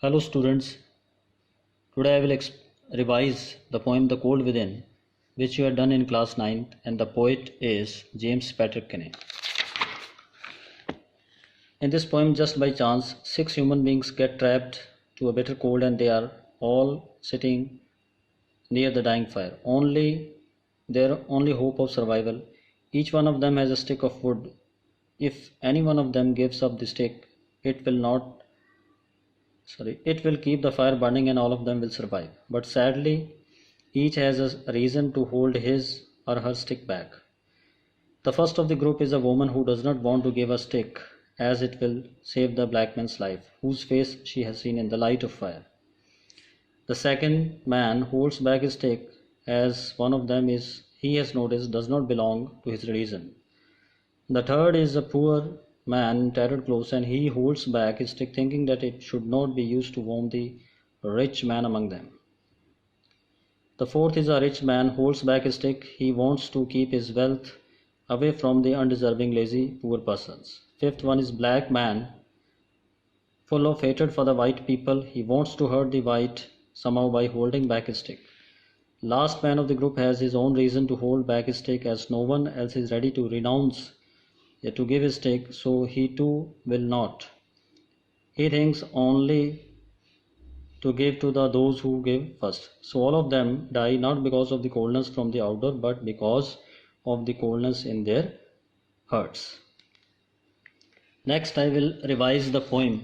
Hello students, today I will revise the poem The Cold Within, which you had done in class 9th, and the poet is James Patrick Kinney. In this poem, just by chance, 6 human beings get trapped to a bitter cold and they are all sitting near the dying fire. Their only hope of survival. Each one of them has a stick of wood. If any one of them gives up the stick, it will keep the fire burning and all of them will survive. But sadly, each has a reason to hold his or her stick back. The first of the group is a woman who does not want to give a stick, as it will save the black man's life, whose face she has seen in the light of fire. The second man holds back his stick, as one of them he has noticed does not belong to his religion. The third is a poor man in tattered clothes, and he holds back his stick thinking that it should not be used to warm the rich man among them. The fourth is a rich man holds back his stick. He wants to keep his wealth away from the undeserving, lazy, poor persons. Fifth one is black man, full of hatred for the white people. He wants to hurt the white somehow by holding back his stick. Last man of the group has his own reason to hold back his stick, as no one else is ready to renounce to give his stick, so he too will not. He thinks only to give to those who give first. So all of them die not because of the coldness from the outdoor, but because of the coldness in their hearts. Next I will revise the poem.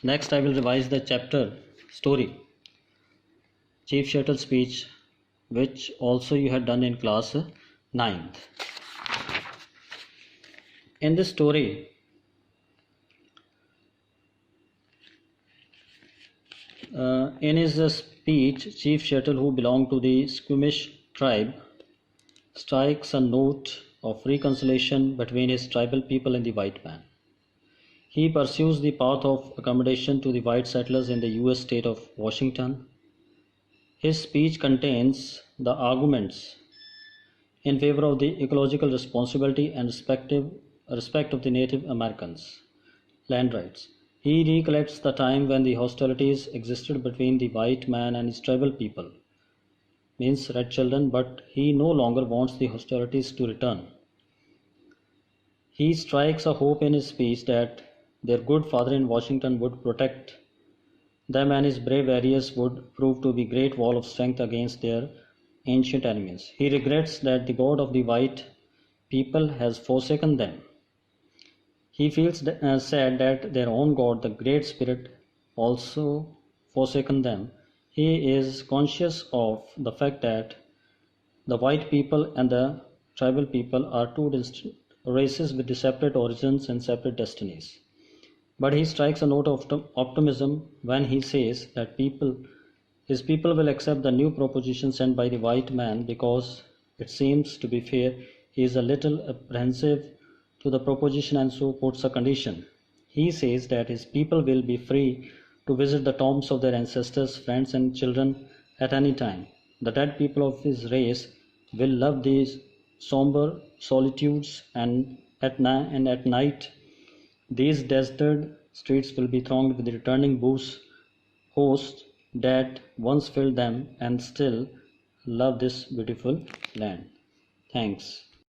Next I will revise the chapter story, Chief Shuttle's speech, which also you had done in class 9th. In this story, in his speech, Chief Shuttle, who belonged to the Squamish tribe, strikes a note of reconciliation between his tribal people and the white man. He pursues the path of accommodation to the white settlers in the US state of Washington. His speech contains the arguments in favor of the ecological responsibility and respect of the Native Americans' land rights. He recollects the time when the hostilities existed between the white man and his tribal people, means red children, but he no longer wants the hostilities to return. He strikes a hope in his speech that their good father in Washington would protect them and his brave warriors would prove to be a great wall of strength against their ancient enemies. He regrets that the God of the white people has forsaken them. He feels sad that their own God, the Great Spirit, also forsaken them. He is conscious of the fact that the white people and the tribal people are two distinct races with separate origins and separate destinies. But he strikes a note of optimism when he says that his people will accept the new proposition sent by the white man because it seems to be fair. He is a little apprehensive to the proposition and so puts a condition. He says that his people will be free to visit the tombs of their ancestors, friends and children at any time. The dead people of his race will love these somber solitudes, and at night these deserted streets will be thronged with the returning hosts that once filled them and still love this beautiful land. Thanks.